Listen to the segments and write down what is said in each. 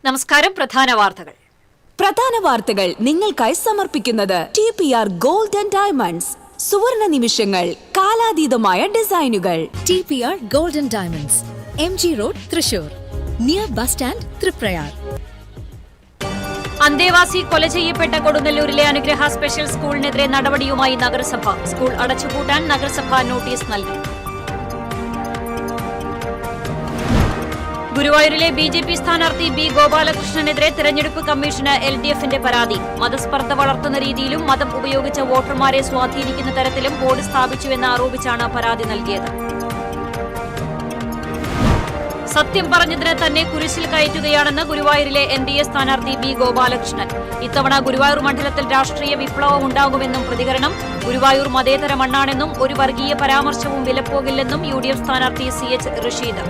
നമസ്കാരം. പ്രധാന വാർത്തകൾ നിങ്ങൾക്കായി സമർപ്പിക്കുന്നത് TPR Gold and Diamonds. സുവർണ നിമിഷങ്ങൾ, കാലാതീതമായ ഡിസൈനുകൾ. TPR Gold and Diamonds, MG Road, Thrissur, near bus stand, Triprayar. അന്തേവാസി കൊല ചെയ്യപ്പെട്ട കൊടുങ്ങല്ലൂരിലെ അനുഗ്രഹ സ്പെഷ്യൽ സ്കൂളിനെതിരെ നടപടിയുമായി നഗരസഭ. സ്കൂൾ അടച്ചുപൂട്ടാൻ നഗരസഭ നോട്ടീസ് നൽകി. ഗുരുവായൂരിലെ BJP സ്ഥാനാർത്ഥി B. ഗോപാലകൃഷ്ണനെതിരെ തെരഞ്ഞെടുപ്പ് കമ്മീഷന് LDFന്റെ പരാതി. മതസ്പർദ്ധ വളർത്തുന്ന രീതിയിലും മതം ഉപയോഗിച്ച വോട്ടർമാരെ സ്വാധീനിക്കുന്ന തരത്തിലും ബോർഡ് സ്ഥാപിച്ചുവെന്ന് ആരോപിച്ചാണ് പരാതി നൽകിയത്. സത്യം പറഞ്ഞതിന് തന്നെ കുരിശിൽ കയറ്റുകയാണെന്ന് ഗുരുവായൂരിലെ NDA സ്ഥാനാർത്ഥി B. ഗോപാലകൃഷ്ണൻ. ഇത്തവണ ഗുരുവായൂർ മണ്ഡലത്തിൽ രാഷ്ട്രീയ വിപ്ലവം ഉണ്ടാകുമെന്നും പ്രതികരണം. ഗുരുവായൂർ മതേതര മണ്ണാണെന്നും ഒരു വർഗീയ പരാമർശവും വിലപ്പോകില്ലെന്നും UDF സ്ഥാനാർത്ഥി CH റഷീദ്.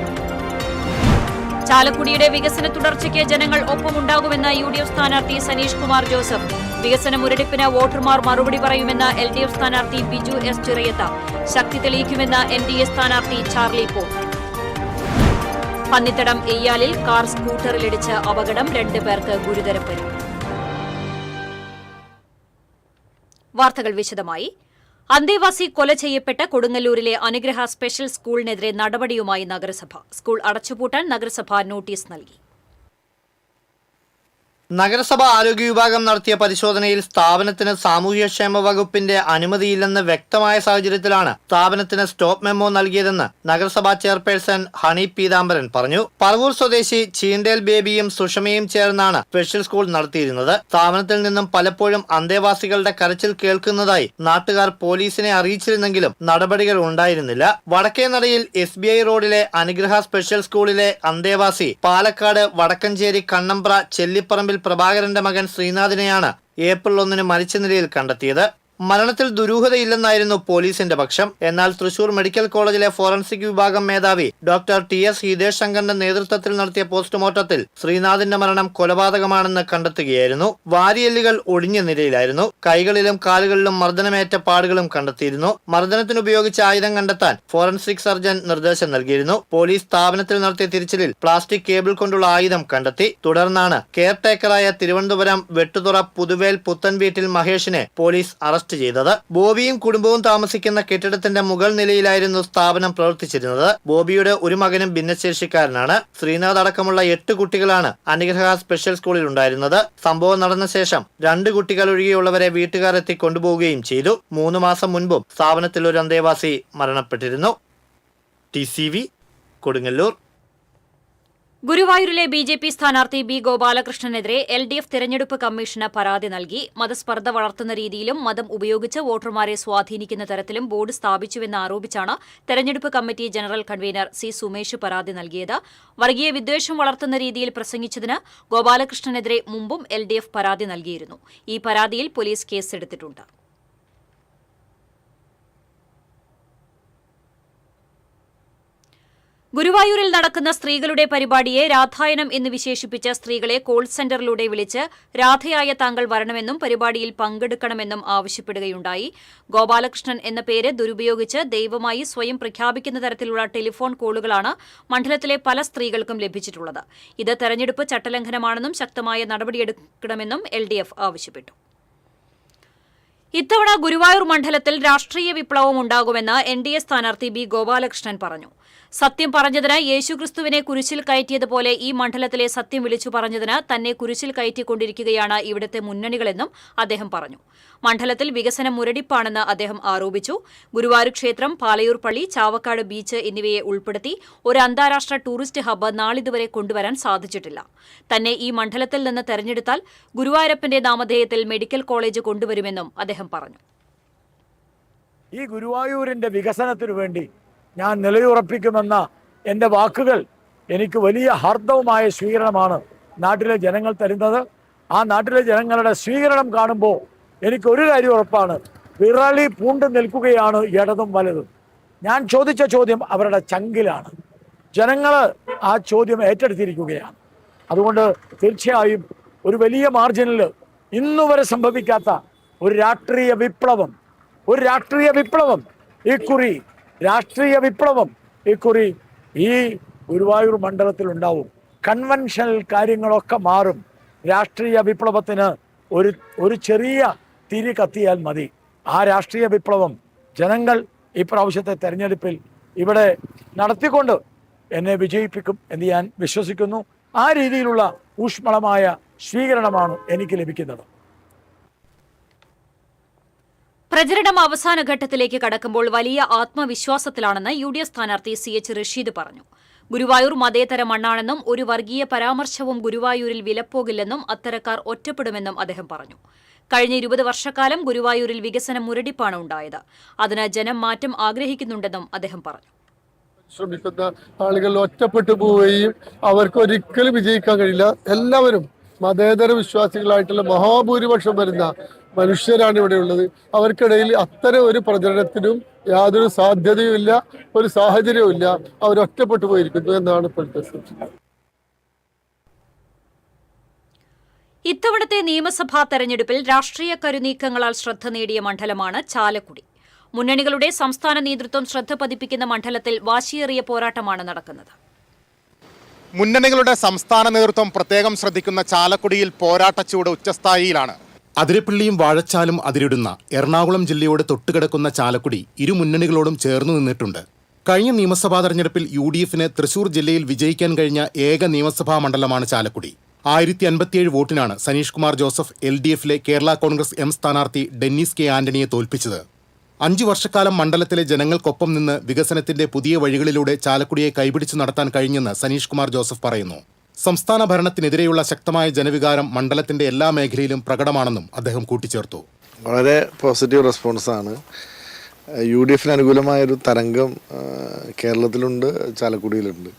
ചാലക്കുടിയുടെ വികസന തുടർച്ചയ്ക്ക് ജനങ്ങൾ ഒപ്പമുണ്ടാകുമെന്ന് UDF സ്ഥാനാർത്ഥി സനീഷ് കുമാർ ജോസഫ്. വികസന മുരടിപ്പിന് വോട്ടർമാർ മറുപടി പറയുമെന്ന് LDF സ്ഥാനാർത്ഥി ബിജു S. ചിറയത്ത. ശക്തി തെളിയിക്കുമെന്ന് NDA സ്ഥാനാർത്ഥി ചാർലി പോൾ. പന്നിത്തടം എയ്യാലിൽ കാർ സ്കൂട്ടറിലിടിച്ച് അപകടം, 2 പേർക്ക് ഗുരുതര പരിക്ക്. വാർത്തകൾ വിശദമായി. അന്തേവാസി കൊല ചെയ്യപ്പെട്ട കൊടുങ്ങല്ലൂരിലെ അനുഗ്രഹ സ്പെഷ്യൽ സ്കൂളിനെതിരെ നടപടിയുമായി നഗരസഭ. സ്കൂൾ അടച്ചുപൂട്ടാൻ നഗരസഭ നോട്ടീസ് നൽകി. നഗരസഭ ആരോഗ്യ വിഭാഗം നടത്തിയ പരിശോധനയിൽ സ്ഥാപനത്തിന് സാമൂഹ്യക്ഷേമ വകുപ്പിന്റെ അനുമതിയില്ലെന്ന് വ്യക്തമായ സാഹചര്യത്തിലാണ് സ്ഥാപനത്തിന് സ്റ്റോപ്പ് മെമ്മോ നൽകിയതെന്ന് നഗരസഭാ ചെയർപേഴ്സൺ ഹണി പീതാംബരൻ പറഞ്ഞു. പറവൂർ സ്വദേശി ചീണ്ടേൽ ബേബിയും സുഷമയും ചേർന്നാണ് സ്പെഷ്യൽ സ്കൂൾ നടത്തിയിരുന്നത്. സ്ഥാപനത്തിൽ നിന്നും പലപ്പോഴും അന്തേവാസികളുടെ കരച്ചിൽ കേൾക്കുന്നതായി നാട്ടുകാർ പോലീസിനെ അറിയിച്ചിരുന്നെങ്കിലും നടപടികൾ ഉണ്ടായിരുന്നില്ല. വടക്കേനടയിൽ SBI റോഡിലെ അനുഗ്രഹ സ്പെഷ്യൽ സ്കൂളിലെ അന്തേവാസി പാലക്കാട് വടക്കഞ്ചേരി കണ്ണമ്പ്ര ചെല്ലിപ്പറമ്പിൽ പ്രഭാകരന്റെ മകൻ ശ്രീനാഥിനെയാണ് ഏപ്രിൽ 1 മരിച്ച നിലയിൽ കണ്ടെത്തിയത്. മരണത്തിൽ ദുരൂഹതയില്ലെന്നായിരുന്നു പോലീസിന്റെ പക്ഷം. എന്നാൽ തൃശൂർ മെഡിക്കൽ കോളേജിലെ ഫോറൻസിക് വിഭാഗം മേധാവി ഡോക്ടർ TS ഹിതേഷ് ശങ്കറിന്റെ നേതൃത്വത്തിൽ നടത്തിയ പോസ്റ്റ്മോർട്ടത്തിൽ ശ്രീനാഥിന്റെ മരണം കൊലപാതകമാണെന്ന് കണ്ടെത്തുകയായിരുന്നു. വാരിയെല്ലുകൾ ഒടിഞ്ഞ നിലയിലായിരുന്നു. കൈകളിലും കാലുകളിലും മർദ്ദനമേറ്റ പാടുകളും കണ്ടെത്തിയിരുന്നു. മർദ്ദനത്തിനുപയോഗിച്ച ആയുധം കണ്ടെത്താൻ ഫോറൻസിക് സർജൻ നിർദ്ദേശം നൽകിയിരുന്നു. പോലീസ് സ്ഥാപനത്തിൽ നടത്തിയ തിരച്ചിലിൽ പ്ലാസ്റ്റിക് കേബിൾ കൊണ്ടുള്ള ആയുധം കണ്ടെത്തി. തുടർന്നാണ് കെയർടേക്കറായ തിരുവനന്തപുരം വെട്ടുതുറ പുതുവേൽ പുത്തൻ വീട്ടിൽ മഹേഷിനെ പോലീസ് അറസ്റ്റ് ചെയ്തത്. ബോബിയും കുടുംബവും താമസിക്കുന്ന കെട്ടിടത്തിന്റെ മുകൾ നിലയിലായിരുന്നു സ്ഥാപനം പ്രവർത്തിച്ചിരുന്നത്. ബോബിയുടെ ഒരു മകനും ഭിന്നശേഷിക്കാരനാണ്. ശ്രീനാഥ് അടക്കമുള്ള 8 കുട്ടികളാണ് അനുഗ്രഹ സ്പെഷ്യൽ സ്കൂളിൽ ഉണ്ടായിരുന്നത്. സംഭവം നടന്ന ശേഷം 2 കുട്ടികൾ ഒഴികെയുള്ളവരെ വീട്ടുകാർ എത്തി കൊണ്ടുപോവുകയും ചെയ്തു. 3 മാസം മുൻപും സ്ഥാപനത്തിൽ ഒരു അന്തേവാസി മരണപ്പെട്ടിരുന്നു. TCV കൊടുങ്ങല്ലൂർ. ഗുരുവായൂരിലെ BJP സ്ഥാനാർത്ഥി B. ഗോപാലകൃഷ്ണനെതിരെ LDF തെരഞ്ഞെടുപ്പ് കമ്മീഷന് പരാതി നൽകി. മതസ്പർദ്ധ വളർത്തുന്ന രീതിയിലും മതം ഉപയോഗിച്ച് വോട്ടർമാരെ സ്വാധീനിക്കുന്ന തരത്തിലും ബോർഡ് സ്ഥാപിച്ചുവെന്ന് ആരോപിച്ചാണ് തെരഞ്ഞെടുപ്പ് committee general convener C. Sumesh പരാതി നൽകിയത്. വർഗീയ വിദ്വേഷം വളർത്തുന്ന രീതിയിൽ പ്രസംഗിച്ചതിന് ഗോപാലകൃഷ്ണനെതിരെ മുമ്പും LDF പരാതി നൽകിയിരുന്നു. ഈ പരാതിയിൽ പോലീസ് കേസെടുത്തിട്ടുണ്ട്. ഗുരുവായൂരിൽ നടക്കുന്ന സ്ത്രീകളുടെ പരിപാടിയെ രാധായനം എന്ന് വിശേഷിപ്പിച്ച സ്ത്രീകളെ കോൾ സെന്ററിലൂടെ വിളിച്ച് രാധയായ താങ്കൾ വരണമെന്നും പരിപാടിയിൽ പങ്കെടുക്കണമെന്നും ആവശ്യപ്പെടുകയുണ്ടായി. ഗോപാലകൃഷ്ണൻ എന്ന പേര് ദുരുപയോഗിച്ച് ദൈവമായി സ്വയം പ്രഖ്യാപിക്കുന്ന തരത്തിലുള്ള ടെലിഫോൺ കോളുകളാണ് മണ്ഡലത്തിലെ പല സ്ത്രീകൾക്കും ലഭിച്ചിട്ടുള്ളത്. ഇത് തെരഞ്ഞെടുപ്പ് ചട്ടലംഘനമാണെന്നും ശക്തമായ നടപടിയെടുക്കണമെന്നും LDF ആവശ്യപ്പെട്ടു. ഇത്തവണ ഗുരുവായൂർ മണ്ഡലത്തിൽ രാഷ്ട്രീയ വിപ്ലവം ഉണ്ടാകുമെന്ന് NDA സ്ഥാനാർത്ഥി B. ഗോപാലകൃഷ്ണൻ പറഞ്ഞു. സത്യം പറഞ്ഞതിന് യേശുക്രിസ്തുവിനെ കുരിശിൽ കയറ്റിയതുപോലെ ഈ മണ്ഡലത്തിലെ സത്യം വിളിച്ചു പറഞ്ഞതിന് തന്നെ കുരിശിൽ കയറ്റിക്കൊണ്ടിരിക്കുകയാണ് ഇവിടുത്തെ മുന്നണികളെന്നും അദ്ദേഹം പറഞ്ഞു. മണ്ഡലത്തിൽ വികസന മുരടിപ്പാണെന്ന് അദ്ദേഹം ആരോപിച്ചു. ഗുരുവായൂർ ക്ഷേത്രം, പാലയൂർ പള്ളി, ചാവക്കാട് ബീച്ച് എന്നിവയെ ഉൾപ്പെടുത്തി ഒരു അന്താരാഷ്ട്ര ടൂറിസ്റ്റ് ഹബ്ബ് നാളിതുവരെ കൊണ്ടുവരാൻ സാധിച്ചിട്ടില്ല. തന്നെ ഈ മണ്ഡലത്തിൽ നിന്ന് തെരഞ്ഞെടുത്താൽ ഗുരുവായൂരപ്പന്റെ നാമധേയത്തിൽ മെഡിക്കൽ കോളേജ് കൊണ്ടുവരുമെന്നും അദ്ദേഹം പറഞ്ഞു. ഈ ഗുരുവായൂരിന്റെ വികസനത്തിനു വേണ്ടി ഞാൻ നിലയുറപ്പിക്കുമെന്ന എൻ്റെ വാക്കുകൾ എനിക്ക് വലിയ ഹാർദവമായ സ്വീകരണമാണ് നാട്ടിലെ ജനങ്ങൾ തരുന്നത്. ആ നാട്ടിലെ ജനങ്ങളുടെ സ്വീകരണം കാണുമ്പോൾ എനിക്കൊരു കാര്യം ഉറപ്പാണ്, വിറളി പൂണ്ട് നിൽക്കുകയാണ് ഇടതും വലതും. ഞാൻ ചോദിച്ച ചോദ്യം അവരുടെ ചങ്കിലാണ്. ജനങ്ങൾ ആ ചോദ്യം ഏറ്റെടുത്തിരിക്കുകയാണ്. അതുകൊണ്ട് തീർച്ചയായും ഒരു വലിയ മാർജിനിൽ ഇന്നുവരെ സംഭവിക്കാത്ത ഒരു രാഷ്ട്രീയ വിപ്ലവം ഇക്കുറി ഈ ഗുരുവായൂർ മണ്ഡലത്തിൽ ഉണ്ടാവും. കൺവെൻഷണൽ കാര്യങ്ങളൊക്കെ മാറും. രാഷ്ട്രീയ വിപ്ലവത്തിന് ഒരു ചെറിയ തിരി കത്തിയാൽ മതി. ആ രാഷ്ട്രീയ വിപ്ലവം ജനങ്ങൾ ഇപ്രാവശ്യത്തെ തെരഞ്ഞെടുപ്പിൽ ഇവിടെ നടത്തിക്കൊണ്ട് എന്നെ വിജയിപ്പിക്കും എന്ന് ഞാൻ വിശ്വസിക്കുന്നു. ആ രീതിയിലുള്ള ഊഷ്മളമായ സ്വീകരണമാണ് എനിക്ക് ലഭിക്കുന്നത്. പ്രചരണം അവസാന ഘട്ടത്തിലേക്ക് കടക്കുമ്പോൾ വലിയ ആത്മവിശ്വാസത്തിലാണെന്ന് UDF സ്ഥാനാർത്ഥി CH റഷീദ് പറഞ്ഞു. ഗുരുവായൂർ മതേതര മണ്ണാണെന്നും ഒരു വർഗീയ പരാമർശവും ഗുരുവായൂരിൽ വിലപ്പോകില്ലെന്നും അത്തരക്കാർ ഒറ്റപ്പെടുമെന്നും അദ്ദേഹം പറഞ്ഞു. കഴിഞ്ഞ 20 വർഷക്കാലം ഗുരുവായൂരിൽ വികസന മുരടിപ്പാണ് ഉണ്ടായത്. അതിന് ജനം മാറ്റം ആഗ്രഹിക്കുന്നുണ്ടെന്നും അദ്ദേഹം പറഞ്ഞു. ശ്രമിക്കുന്ന ആളുകൾ ഒറ്റപ്പെട്ടു പോവുകയും അവർക്ക് ഒരിക്കലും വിജയിക്കാൻ കഴിയില്ല. എല്ലാവരും മതേതര വിശ്വാസികളായിട്ടുള്ള മഹാഭൂരിപക്ഷം വരുന്ന മനുഷ്യരാണ് ഇവിടെ ഉള്ളത്. അവർക്കിടയിൽ അത്തരം ഒരു പ്രചരണത്തിനും യാതൊരു സാധ്യതയുമില്ല, ഒരു സാഹചര്യവുമില്ല. അവർ ഒറ്റപ്പെട്ടു പോയിരിക്കുന്നു എന്നാണ് ഇപ്പോഴത്തെ സ്ഥിതി. ഇത്തവണത്തെ നിയമസഭാ തെരഞ്ഞെടുപ്പിൽ രാഷ്ട്രീയ കരുനീക്കങ്ങളാൽ ശ്രദ്ധ നേടിയ മണ്ഡലമാണ് ചാലക്കുടി. മുന്നണികളുടെ സംസ്ഥാന നേതൃത്വം ശ്രദ്ധ പതിപ്പിക്കുന്ന മണ്ഡലത്തിൽ വാശിയേറിയ പോരാട്ടമാണ് നടക്കുന്നത്. മുന്നണികളുടെ സംസ്ഥാന നേതൃത്വം പ്രത്യേകം ശ്രദ്ധിക്കുന്ന ചാലക്കുടിയിൽ പോരാട്ടച്ചൂട് ഉച്ചസ്ഥായിയിലാണ്. അതിരപ്പള്ളിയും വാഴച്ചാലും അതിരിടുന്ന എറണാകുളം ജില്ലയോട് തൊട്ടുകിടക്കുന്ന ചാലക്കുടി ഇരു മുന്നണികളോടും ചേർന്നു നിന്നിട്ടുണ്ട്. കഴിഞ്ഞ നിയമസഭാ തെരഞ്ഞെടുപ്പിൽ UDFന് തൃശൂർ ജില്ലയിൽ വിജയിക്കാൻ കഴിഞ്ഞ ഏക നിയമസഭാ മണ്ഡലമാണ് ചാലക്കുടി. 1057 വോട്ടിനാണ് സനീഷ് കുമാർ ജോസഫ് LDFിലെ കേരള കോൺഗ്രസ് M സ്ഥാനാർത്ഥി ഡെന്നീസ് K ആന്റണിയെ തോൽപ്പിച്ചത്. 5 വർഷക്കാലം മണ്ഡലത്തിലെ ജനങ്ങൾക്കൊപ്പം നിന്ന് വികസനത്തിന്റെ പുതിയ വഴികളിലൂടെ ചാലക്കുടിയെ കൈപിടിച്ചു നടത്താൻ കഴിഞ്ഞെന്ന് സനീഷ് കുമാർ ജോസഫ് പറയുന്നു. സംസ്ഥാന ഭരണത്തിനെതിരെയുള്ള ശക്തമായ ജനവികാരം മണ്ഡലത്തിന്റെ എല്ലാ മേഖലയിലും പ്രകടമാണെന്നും അദ്ദേഹം കൂട്ടിച്ചേർത്തു. വളരെ പോസിറ്റീവ് റെസ്പോൺസാണ്. UDFന് അനുകൂലമായൊരു തരംഗം കേരളത്തിലുണ്ട്, ചാലക്കുടിയിലുണ്ട്.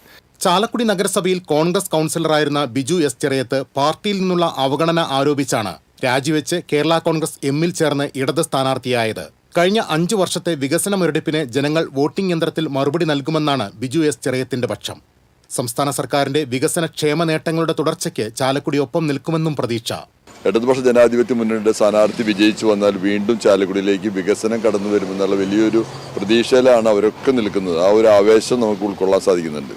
ചാലക്കുടി നഗരസഭയിൽ കോൺഗ്രസ് കൗൺസിലറായിരുന്ന ബിജു S ചെറിയത്ത് പാർട്ടിയിൽ നിന്നുള്ള അവഗണന ആരോപിച്ചാണ് രാജിവെച്ച് കേരള കോൺഗ്രസ് M-ൽ ചേർന്ന് ഇടത് സ്ഥാനാർത്ഥിയായത്. കഴിഞ്ഞ 5 വർഷത്തെ വികസന മുരടിപ്പിന് ജനങ്ങൾ വോട്ടിംഗ് യന്ത്രത്തിൽ മറുപടി നൽകുമെന്നാണ് ബിജു S ചെറിയത്തിന്റെ പക്ഷം. സംസ്ഥാന സർക്കാരിന്റെ വികസന ക്ഷേമ നേട്ടങ്ങളുടെ തുടർച്ചയ്ക്ക് ചാലക്കുടി ഒപ്പം നിൽക്കുമെന്നും പ്രതീക്ഷ. ഇടതുപക്ഷ ജനാധിപത്യ മുന്നണിയുടെ സ്ഥാനാർത്ഥി വിജയിച്ചു വന്നാൽ വീണ്ടും ചാലക്കുടിയിലേക്ക് വികസനം കടന്നു വരുമെന്നുള്ള വലിയൊരു പ്രതീക്ഷയിലാണ് അവരൊക്കെ നിൽക്കുന്നത്. ആ ഒരു ആവേശം നമുക്ക് ഉൾക്കൊള്ളാൻ സാധിക്കുന്നുണ്ട്.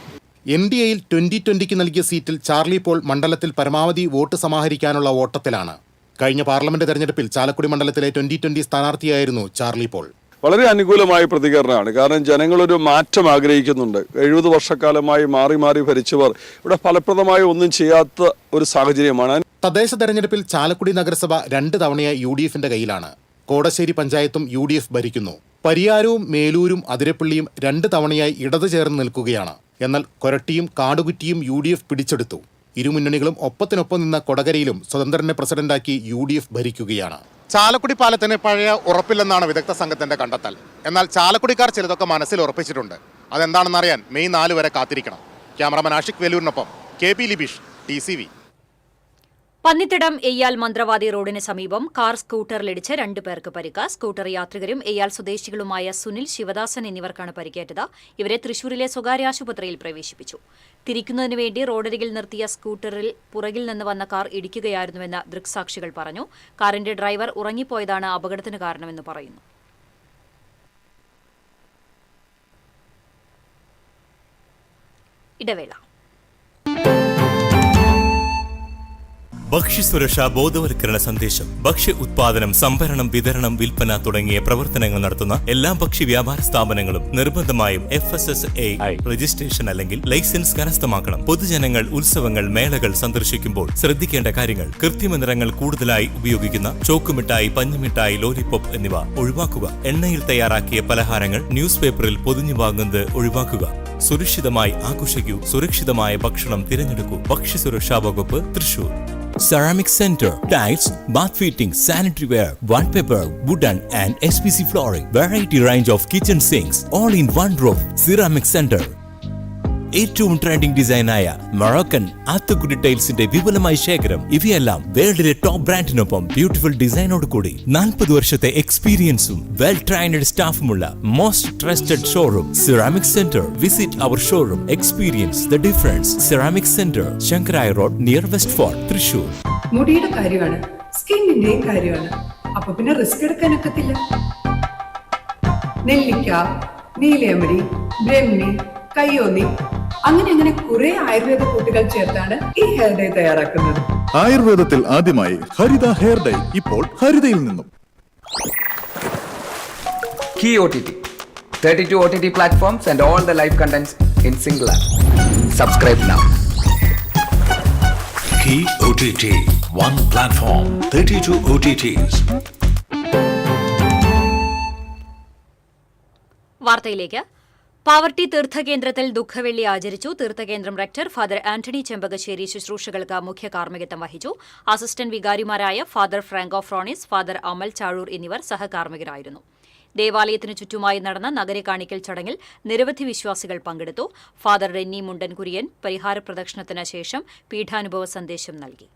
NDAയിൽ 2020 നൽകിയ സീറ്റിൽ ചാർലി പോൾ മണ്ഡലത്തിൽ പരമാവധി വോട്ട് സമാഹരിക്കാനുള്ള ഓട്ടത്തിലാണ്. കഴിഞ്ഞ പാർലമെന്റ് തെരഞ്ഞെടുപ്പിൽ ചാലക്കുടി മണ്ഡലത്തിലെ 2020 സ്ഥാനാർത്ഥിയായിരുന്നു ചാർലി പോൾ. വളരെ അനുകൂലമായ പ്രതികരണമാണ്. കാരണം ജനങ്ങളൊരു മാറ്റം ആഗ്രഹിക്കുന്നുണ്ട്. 70 വർഷക്കാലമായി മാറി മാറി ഭരിച്ചവർ ഇവിടെ ഫലപ്രദമായി ഒന്നും ചെയ്യാത്ത ഒരു സാഹചര്യമാണ്. തദ്ദേശ തെരഞ്ഞെടുപ്പിൽ ചാലക്കുടി നഗരസഭ 2 തവണയായി UDFന്റെ കയ്യിലാണ്. കോടശ്ശേരി പഞ്ചായത്തും UDF ഭരിക്കുന്നു. പരിയാരവും മേലൂരും അതിരപ്പള്ളിയും 2 തവണയായി ഇടത് ചേർന്ന് നിൽക്കുകയാണ്. എന്നാൽ കൊരട്ടിയും കാടുകുറ്റിയും UDF പിടിച്ചെടുത്തു. ഇരുമുന്നണികളും ഒപ്പത്തിനൊപ്പം നിന്ന കൊടകരയിലും സ്വതന്ത്രനെ പ്രസിഡന്റാക്കി UDF ഭരിക്കുകയാണ്. ചാലക്കുടി പാലത്തിന് പഴയ ഉറപ്പില്ലെന്നാണ് വിദഗ്ധ സംഘത്തിന്റെ കണ്ടെത്തൽ. എന്നാൽ ചാലക്കുടിക്കാർ ചിലതൊക്കെ മനസ്സിൽ ഉറപ്പിച്ചിട്ടുണ്ട്. അതെന്താണെന്നറിയാൻ മെയ് 4 വരെ കാത്തിരിക്കണം. ക്യാമറമാൻ ആഷിഖ് വേലൂരിനൊപ്പം KP ലിബീഷ്, TCV. പന്നിത്തടം എയ്യാൽ മന്ത്രവാദി റോഡിന് സമീപം കാർ സ്കൂട്ടറിലിടിച്ച് 2 പേർക്ക് പരിക്ക്. സ്കൂട്ടർ യാത്രികരും എയ്യാൽ സ്വദേശികളുമായ സുനിൽ, ശിവദാസൻ എന്നിവർക്കാണ് പരിക്കേറ്റത്. ഇവരെ തൃശൂരിലെ സ്വകാര്യ ആശുപത്രിയിൽ പ്രവേശിപ്പിച്ചു. തിരിക്കുന്നതിന് വേണ്ടി റോഡരികിൽ നിർത്തിയ സ്കൂട്ടറിൽ പുറകിൽ നിന്ന് വന്ന കാർ ഇടിക്കുകയായിരുന്നുവെന്ന് ദൃക്സാക്ഷികൾ പറഞ്ഞു. കാറിന്റെ ഡ്രൈവർ ഉറങ്ങിപ്പോയതാണ് അപകടത്തിന് കാരണമെന്ന് പറയുന്നു. ഇടവേള. ഭക്ഷ്യസുരക്ഷാ ബോധവൽക്കരണ സന്ദേശം. ഭക്ഷ്യ ഉത്പാദനം, സംഭരണം, വിതരണം, വിൽപ്പന തുടങ്ങിയ പ്രവർത്തനങ്ങൾ നടത്തുന്ന എല്ലാ ഭക്ഷ്യ വ്യാപാര സ്ഥാപനങ്ങളും നിർബന്ധമായും FSSAI രജിസ്ട്രേഷൻ അല്ലെങ്കിൽ ലൈസൻസ് കരസ്ഥമാക്കണം. പൊതുജനങ്ങൾ ഉത്സവങ്ങൾ, മേളകൾ സന്ദർശിക്കുമ്പോൾ ശ്രദ്ധിക്കേണ്ട കാര്യങ്ങൾ: കൃത്രിമ നിറങ്ങൾ കൂടുതലായി ഉപയോഗിക്കുന്ന ചോക്കുമിഠായി, പഞ്ഞിമിഠായി, ലോലിപോപ്പ് എന്നിവ ഒഴിവാക്കുക. എണ്ണയിൽ തയ്യാറാക്കിയ പലഹാരങ്ങൾ ന്യൂസ് പേപ്പറിൽ പൊതിഞ്ഞു വാങ്ങുന്നത് ഒഴിവാക്കുക. സുരക്ഷിതമായി ആഘോഷിക്കൂ. സുരക്ഷിതമായ ഭക്ഷണം തിരഞ്ഞെടുക്കൂ. ഭക്ഷ്യസുരക്ഷാ വകുപ്പ്, Thrissur. Ceramic Center, tiles, bath fittings, sanitary ware, wallpaper, wooden and SPC flooring, variety range of kitchen sinks, all in one roof. Ceramic Center. ഏറ്റവും ട്രെൻഡിംഗ് ഡിസൈനായ മൊറോക്കൻ ആത്തുകുടി ടൈൽസിന്റെ വിപുലമായ ശേഖരം. ഇവയെല്ലാം വേൾഡിലെ ടോപ്പ് ബ്രാൻഡിനൊപ്പം ബ്യൂട്ടിഫുൾ ഡിസൈനോട് കൂടി 40 വർഷത്തെ എക്സ്പീരിയൻസും വെൽ ട്രെയിൻഡ് സ്റ്റാഫുമുള്ള most trusted showroom ceramic centre. Visit our showroom, experience the difference. Ceramic centre, Shankaraya road, near west fort, Thrissur. മുടിയുടെ കാര്യമാണ്, സ്കിന്നിന്റെയും കാര്യമാണ്. അപ്പൊ പിന്നെ റിസ്ക് എടുക്കാനൊക്കത്തില്ല. നെല്ലിക്ക, നീലയമരി, ബ്രഹ്മി, കയ്യോന്നി അങ്ങനെ കുറെ ആയുർവേദ കൂട്ടുകൾ ചേർത്താണ് ഈ ഹെയർ ഡേ തയ്യാറാക്കുന്നത്. ആയുർവേദത്തിൽ ആദ്യമായി ഹരിത ഹെയർ ഡൈ ഇപ്പോൾ ഹരിതയിൽ നിന്നും. Key OTT, 32 OTT platforms and all the live contents in single app. Subscribe now. Key OTT, one platform, 32 OTTs. വാർത്തയിലേക്ക്. പാവർട്ടി തീർത്ഥകേന്ദ്രത്തിൽ ദുഃഖവെള്ളി ആചരിച്ചു. തീർത്ഥകേന്ദ്രം റെക്ടർ ഫാദർ ആന്റണി ചെമ്പകശ്ശേരി ശുശ്രൂഷകൾക്ക് മുഖ്യ കാർമ്മികത്വം വഹിച്ചു. അസിസ്റ്റന്റ് വികാരിമാരായ ഫാദർ ഫ്രാങ്കോ ഫ്രോണിസ്, ഫാദർ അമൽ ചാഴൂർ എന്നിവർ സഹകാർമ്മികരായിരുന്നു. ദേവാലയത്തിനു ചുറ്റുമായി നടന്ന നഗര കാണിക്കൽ ചടങ്ങിൽ നിരവധി വിശ്വാസികൾ പങ്കെടുത്തു. ഫാദർ റെന്നി മുണ്ടൻ കുര്യൻ പരിഹാര പ്രദക്ഷിണത്തിന് ശേഷം പീഠാനുഭവ സന്ദേശം നൽകി.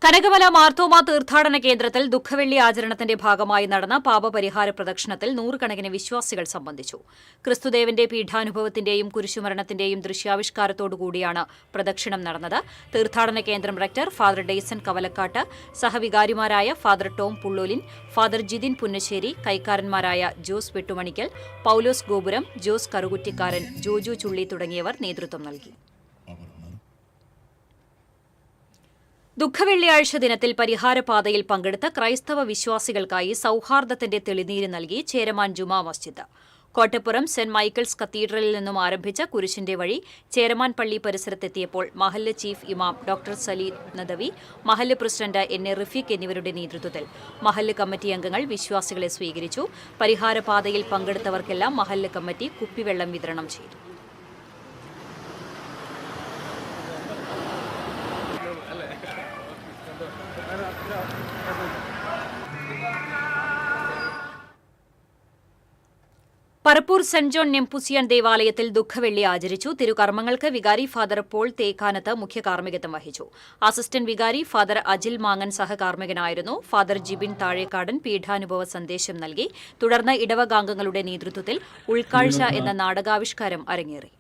കനകമല മാർത്തോമ തീർത്ഥാടന കേന്ദ്രത്തിൽ ദുഃഖവെള്ളി ആചരണത്തിന്റെ ഭാഗമായി നടന്ന പാപപരിഹാര പ്രദക്ഷിണത്തിൽ നൂറുകണക്കിന് വിശ്വാസികൾ സംബന്ധിച്ചു. ക്രിസ്തുദേവന്റെ പീഠാനുഭവത്തിന്റെയും കുരിശുമരണത്തിന്റെയും ദൃശ്യാവിഷ്കാരത്തോടുകൂടിയാണ് പ്രദക്ഷിണം നടന്നത്. തീർത്ഥാടന കേന്ദ്രം റെക്ടർ ഫാദർ ഡെയ്സൺ കവലക്കാട്ട്, സഹവികാരിമാരായ ഫാദർ ടോം പുള്ളോലിൻ, ഫാദർ ജിതിൻ പുന്നശ്ശേരി, കൈക്കാരന്മാരായ ജോസ് വെട്ടുമണിക്കൽ, പൌലോസ് ഗോപുരം, ജോസ് കറുകുറ്റിക്കാരൻ, ജോജു ചുള്ളി തുടങ്ങിയവർ നേതൃത്വം നൽകി. ദുഃഖവെള്ളിയാഴ്ച ദിനത്തിൽ പരിഹാരപാതയിൽ പങ്കെടുത്ത ക്രൈസ്തവ വിശ്വാസികൾക്കായി സൌഹാർദ്ദത്തിന്റെ തെളിനീര് നൽകി ചേരമാൻ ജുമാ മസ്ജിദ്. കോട്ടപ്പുറം സെന്റ് മൈക്കിൾസ് കത്തീഡ്രലിൽ നിന്നും ആരംഭിച്ച കുരിശിന്റെ വഴി ചേരമാൻ പള്ളി പരിസരത്തെത്തിയപ്പോൾ മഹല്ല് ചീഫ് ഇമാം ഡോക്ടർ സലീദ് നദവി, മഹല്ല് പ്രസിഡന്റ് എൻ.എ. റഫീഖ് എന്നിവരുടെ നേതൃത്വത്തിൽ മഹല്ല് കമ്മിറ്റി അംഗങ്ങൾ വിശ്വാസികളെ സ്വീകരിച്ചു. പരിഹാരപാതയിൽ പങ്കെടുത്തവർക്കെല്ലാം മഹല്ല് കമ്മിറ്റി കുപ്പിവെള്ളം വിതരണം ചെയ്തു. പറപ്പൂർ സെന്റ് ജോൺ നെംപുസിയൻ ദേവാലയത്തിൽ ദുഃഖവെള്ളി ആചരിച്ചു. തിരുകർമ്മങ്ങൾക്ക് വികാരി ഫാദർ പോൾ തേക്കാനത്ത് മുഖ്യ കാർമ്മികത്വം വഹിച്ചു. അസിസ്റ്റന്റ് വികാരി ഫാദർ അജിൽ മാങ്ങൻ സഹകാർമ്മികനായിരുന്നു. ഫാദർ ജിബിൻ താഴേക്കാടൻ പീഠാനുഭവ സന്ദേശം നൽകി. തുടർന്ന് ഇടവകാംഗങ്ങളുടെ നേതൃത്വത്തിൽ ഉൾക്കാഴ്ച എന്ന നാടകാവിഷ്കാരം അരങ്ങേറി.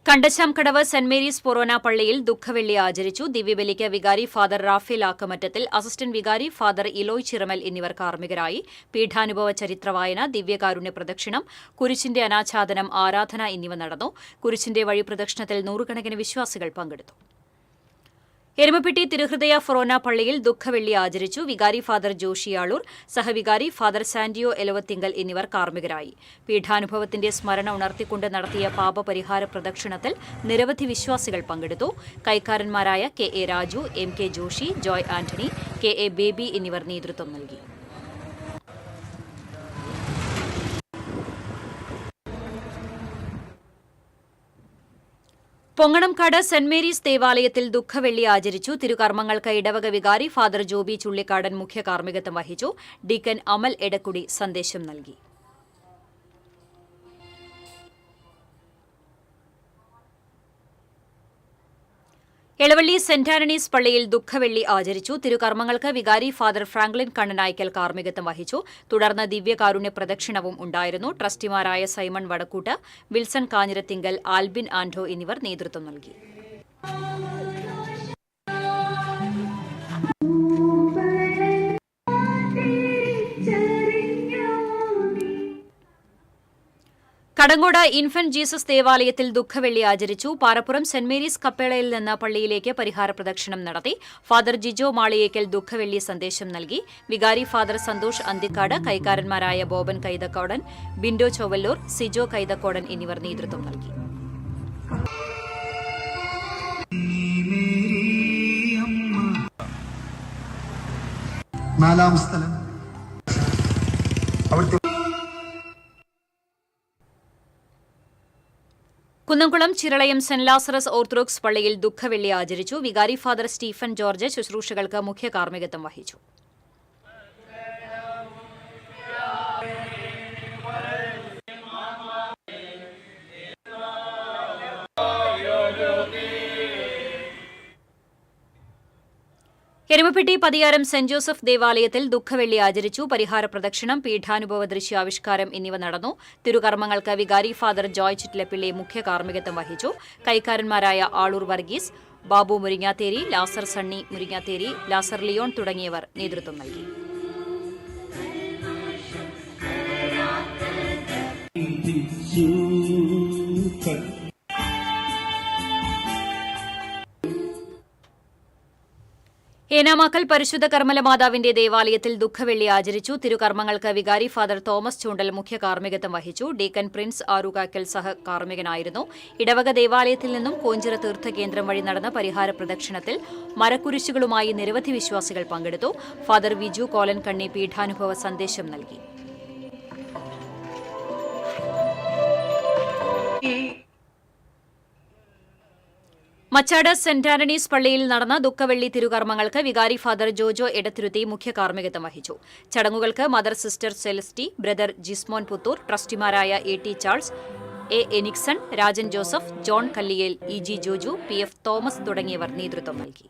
കണ്ടശാംകടവ് സെന്റ് മേരീസ് ഫൊറോന പള്ളിയിൽ ദുഃഖവെള്ളി ആചരിച്ചു. ദിവ്യബലിക്ക് വികാരി ഫാദർ റാഫേൽ ആക്കമറ്റത്തിൽ, അസിസ്റ്റന്റ് വികാരി ഫാദർ ഇലോയ് ചിറമൽ എന്നിവർ കാർമ്മികരായി. പീഠാനുഭവ ചരിത്രവായന, ദിവ്യകാരുണ്യ പ്രദക്ഷിണം, കുരിശിന്റെ അനാച്ഛാദനം, ആരാധന എന്നിവ നടന്നു. കുരിശിന്റെ വഴി പ്രദക്ഷിണത്തിൽ നൂറുകണക്കിന് വിശ്വാസികൾ പങ്കെടുത്തു. എരുമപ്പെട്ടി തിരുഹൃദയ ഫൊറോന പള്ളിയിൽ ദുഃഖവെള്ളി ആചരിച്ചു. വികാരി ഫാദർ ജോഷിയാളൂർ, സഹവികാരി ഫാദർ സാന്റിയോ എലവത്തിങ്കൽ എന്നിവർ കാർമ്മികരായി. പീഠാനുഭവത്തിന്റെ സ്മരണ ഉണർത്തിക്കൊണ്ട് നടത്തിയ പാപപരിഹാര പ്രദക്ഷിണത്തിൽ നിരവധി വിശ്വാസികൾ പങ്കെടുത്തു. കൈക്കാരന്മാരായ K A. Raju, M K. Joshi, Joy Antony, K A. Baby എന്നിവർ നേതൃത്വം നൽകി. പൊങ്ങണംകാട് സെന്റ് മേരീസ് ദേവാലയത്തിൽ ദുഃഖവെള്ളി ആചരിച്ചു. തിരുകർമ്മങ്ങൾക്ക് ഇടവക വികാരി ഫാദർ ജോബി ചുള്ളിക്കാടൻ മുഖ്യ കാർമ്മികത്വം വഹിച്ചു. ഡീക്കൻ അമൽ എടക്കുടി സന്ദേശം നൽകി. എളവള്ളി സെന്റ് ആന്റണീസ് പള്ളിയിൽ ദുഃഖവെള്ളി ആചരിച്ചു. തിരുകർമ്മങ്ങൾക്ക് വികാരി ഫാദർ ഫ്രാങ്ക്ലിൻ കണ്ണനായ്ക്കൽ കാർമ്മികത്വം വഹിച്ചു. തുടർന്ന് ദിവ്യകാരുണ്യ പ്രദക്ഷിണവും ഉണ്ടായിരുന്നു. ട്രസ്റ്റിമാരായ സൈമൺ വടക്കൂട്ട്, വിൽസൺ കാഞ്ഞിരത്തിങ്കൽ, ആൽബിൻ ആൻഡോ എന്നിവർ നേതൃത്വം നൽകി. കടങ്ങോട് ഇൻഫന്റ് ജീസസ് ദേവാലയത്തിൽ ദുഃഖവെള്ളി ആചരിച്ചു. പാറപ്പുറം സെന്റ് മേരീസ് കപ്പേളയിൽ നിന്ന് പള്ളിയിലേക്ക് പരിഹാര പ്രദക്ഷിണം നടത്തി. ഫാദർ ജിജോ മാളിയേക്കൽ ദുഃഖവെള്ളി സന്ദേശം നൽകി. വികാരി ഫാദർ സന്തോഷ് അന്തിക്കാട്, കൈക്കാരന്മാരായ ബോബൻ കൈതക്കോടൻ, ബിൻഡോ ചൊവ്വല്ലൂർ, സിജോ കൈതക്കോടൻ എന്നിവർ നേതൃത്വം നൽകി. നാലാം സ്ഥലം Kunnamkulam Chiralayam saint Lazarus orthodox പള്ളിയിൽ ദുഃഖവെള്ളി ആചരിച്ചു. വികാരി ഫാദർ സ്റ്റീഫൻ ജോർജ് ശുശ്രൂഷകൾക്ക് മുഖ്യ കാർമ്മികത്വം വഹിച്ചു. എരുമപ്പെട്ടി പതിയാരം സെന്റ് ജോസഫ് ദേവാലയത്തിൽ ദുഃഖവെള്ളി ആചരിച്ചു. പരിഹാര പ്രദക്ഷിണം, പീഠാനുഭവ ദൃശ്യാവിഷ്കാരം എന്നിവ നടന്നു. തിരുകർമ്മങ്ങൾക്ക് വികാരി ഫാദർ ജോയ് ചിറ്റിലപ്പിള്ളി മുഖ്യ കാർമ്മികത്വം വഹിച്ചു. കൈക്കാരന്മാരായ ആളൂർ വർഗീസ്, ബാബു മുരിങ്ങാത്തേരി, ലാസർ സണ്ണി മുരിങ്ങാത്തേരി, ലാസർ ലിയോൺ തുടങ്ങിയവർ നേതൃത്വം നൽകി. ഏനാമാക്കൽ പരിശുദ്ധ കർമ്മല മാതാവിന്റെ ദേവാലയത്തിൽ ദുഃഖവെള്ളി ആചരിച്ചു. തിരുകർമ്മങ്ങൾക്ക് വികാരി ഫാദർ തോമസ് ചൂണ്ടൽ മുഖ്യ കാർമ്മികത്വം വഹിച്ചു. ഡീക്കൻ പ്രിൻസ് ആറുകാക്കൽ സഹ കാർമ്മികനായിരുന്നു. ഇടവക ദേവാലയത്തിൽ നിന്നും കോഞ്ചിറ തീർത്ഥകേന്ദ്രം വഴി നടന്ന പരിഹാര പ്രദക്ഷിണത്തിൽ മരക്കുരിശുകളുമായി നിരവധി വിശ്വാസികൾ പങ്കെടുത്തു. ഫാദർ വിജു കോലൻകണ്ണി പീഠാനുഭവ സന്ദേശം നൽകി. മച്ചാട് സെന്റ് ആന്റണീസ് പള്ളിയിൽ നടന്ന ദുഃഖവെള്ളി തിരുകർമ്മങ്ങൾക്ക് വികാരി ഫാദർ ജോജോ എടത്തിരുത്തി മുഖ്യ കാർമ്മികത്വം വഹിച്ചു. ചടങ്ങുകൾക്ക് mother sister Celesty, brother Jismon Puthur, ട്രസ്റ്റിമാരായ A.T. Charles, A. Enixon, Rajan Joseph, John Kalliyel, E.G. Joju, P.F. Thomas തുടങ്ങിയവർ നേതൃത്വം നൽകി.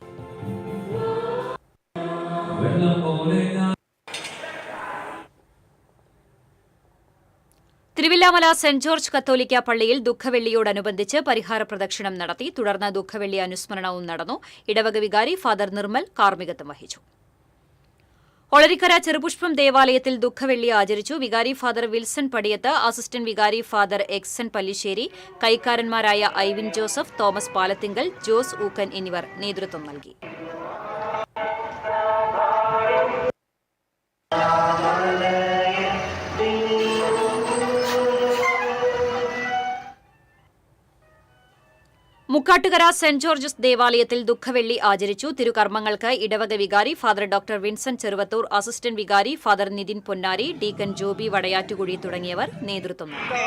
തിരുവില്ലാമല സെന്റ് ജോർജ് കത്തോലിക്ക പള്ളിയിൽ ദുഃഖവെള്ളിയോടനുബന്ധിച്ച് പരിഹാര പ്രദക്ഷിണം നടത്തി. തുടർന്ന് ദുഃഖവെള്ളി അനുസ്മരണവും നടന്നു. ഇടവക വികാരി ഫാദർ നിർമ്മൽ കാർമ്മികത്വം വഹിച്ചു. ഒളരിക്കര ചെറുപുഷ്പം ദേവാലയത്തിൽ ദുഃഖവെള്ളി ആചരിച്ചു. വികാരി ഫാദർ വിൽസൺ പടിയത്ത്, അസിസ്റ്റന്റ് വികാരി ഫാദർ എക്സൺ പല്ലിശ്ശേരി, കൈക്കാരന്മാരായ ഐവിൻ ജോസഫ്, തോമസ് പാലത്തിങ്കൽ, ജോസ് ഊക്കൻ എന്നിവർ നേതൃത്വം നൽകി. മുക്കാട്ടുകര സെന്റ് ജോർജസ് ദേവാലയത്തിൽ ദുഃഖവെള്ളി ആചരിച്ചു. തിരുകർമ്മങ്ങൾക്ക് ഇടവക വികാരി father doctor Vincent Cheruvathur, assistant വികാരി ഫാദർ നിതിൻ പൊന്നാരി, ഡീക്കൻ ജോബി വടയാറ്റുകുഴി തുടങ്ങിയവർ നേതൃത്വം നൽകി.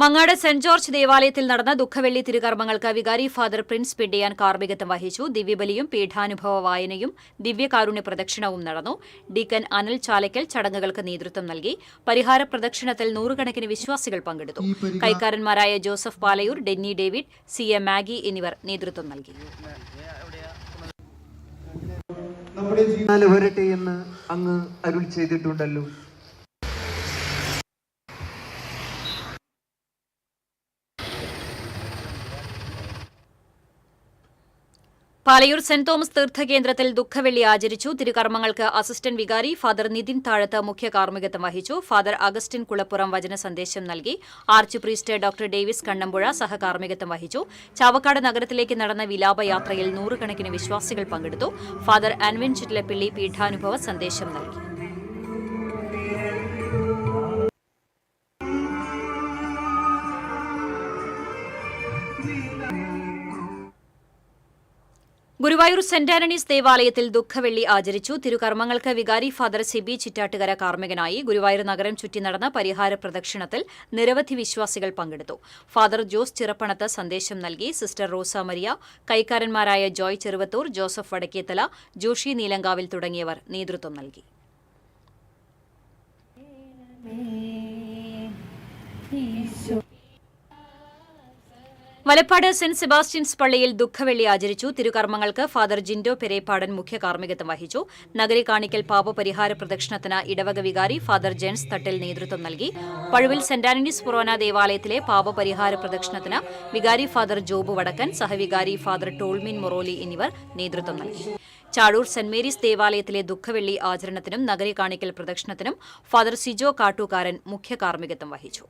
മങ്ങാട് സെന്റ് ജോർജ് ദേവാലയത്തിൽ നടന്ന ദുഃഖവെള്ളി തിരുകർമ്മങ്ങൾക്ക് വികാരി ഫാദർ പ്രിൻസ് പിണ്ടിയാൻ കാർമ്മികത്വം വഹിച്ചു. ദിവ്യബലിയും പീഠാനുഭവ വായനയും ദിവ്യകാരുണ്യ പ്രദക്ഷിണവും നടന്നു. ഡീക്കൻ അനിൽ ചാലക്കൽ ചടങ്ങുകൾക്ക് നേതൃത്വം നൽകി. പരിഹാര പ്രദക്ഷിണത്തിൽ നൂറുകണക്കിന് വിശ്വാസികൾ പങ്കെടുത്തു. കൈക്കാരന്മാരായ ജോസഫ് പാലയൂർ, ഡെന്നി ഡേവിഡ്, C.A. മാഗി എന്നിവർ നേതൃത്വം നൽകി. വരട്ടെ എന്ന് അങ്ങ് അരുൾ ചെയ്തിട്ടുണ്ടല്ലോ. പാലയൂർ സെന്റ് തോമസ് തീർത്ഥകേന്ദ്രത്തിൽ ദുഃഖവെള്ളി ആചരിച്ചു. തിരുകർമ്മങ്ങൾക്ക് അസിസ്റ്റന്റ് വികാരി ഫാദർ നിതിൻ താഴത്ത് മുഖ്യ കാർമ്മികത്വം വഹിച്ചു. ഫാദർ അഗസ്റ്റിൻ കുളപ്പുറം വചന സന്ദേശം നൽകി. Archpriest doctor Davis Kannampuzha സഹകാർമ്മികത്വം വഹിച്ചു. ചാവക്കാട് നഗരത്തിലേക്ക് നടന്ന വിലാപയാത്രയിൽ നൂറുകണക്കിന് വിശ്വാസികൾ പങ്കെടുത്തു. ഫാദർ ആൻവിൻ ചിറ്റിലപ്പിള്ളി പീഠാനുഭവ സന്ദേശം നൽകി. ഗുരുവായൂർ സെന്റ് ആന്റണീസ് ദേവാലയത്തിൽ ദുഃഖവെള്ളി ആചരിച്ചു. തിരുകർമ്മങ്ങൾക്ക് വികാരി ഫാദർ സിബി ചിറ്റാട്ടുകര കാർമ്മികനായി. ഗുരുവായൂർ നഗരം ചുറ്റി നടന്ന പരിഹാര പ്രദക്ഷിണത്തിൽ നിരവധി വിശ്വാസികൾ പങ്കെടുത്തു. ഫാദർ ജോസ് ചിറപ്പണത്ത് സന്ദേശം നൽകി. സിസ്റ്റർ റോസ മരിയ, കൈക്കാരന്മാരായ ജോയ് ചെറുവത്തൂർ, ജോസഫ് വടക്കേത്തല, ജോഷി നീലങ്കാവിൽ തുടങ്ങിയവർ നേതൃത്വം നൽകി. വലപ്പാട് സെന്റ് സെബാസ്റ്റ്യൻസ് പള്ളിയിൽ ദുഃഖവെള്ളി ആചരിച്ചു. തിരുകർമ്മങ്ങൾക്ക് ഫാദർ ജിൻഡോ പെരേപ്പാടൻ മുഖ്യ കാർമ്മികത്വം വഹിച്ചു. നഗരി കാണിക്കൽ പാപപരിഹാര പ്രദക്ഷിണത്തിന് ഇടവക വികാരി ഫാദർ ജെൻസ് തട്ടിൽ നേതൃത്വം നൽകി. പഴുവിൽ സെന്റ് ആന്റണീസ് ഫൊറോന ദേവാലയത്തിലെ പാപപരിഹാര പ്രദക്ഷിണത്തിന് വികാരി ഫാദർ ജോബ് വടക്കൻ, സഹവികാരി ഫാദർ ടോൾമിൻ മൊറോലി എന്നിവർ നേതൃത്വം നൽകി. ചാടൂർ സെന്റ് മേരീസ് ദേവാലയത്തിലെ ദുഃഖവെള്ളി ആചരണത്തിനും നഗരി കാണിക്കൽ പ്രദക്ഷിണത്തിനും ഫാദർ സിജോ കാട്ടൂക്കാരൻ മുഖ്യ കാർമ്മികത്വം വഹിച്ചു.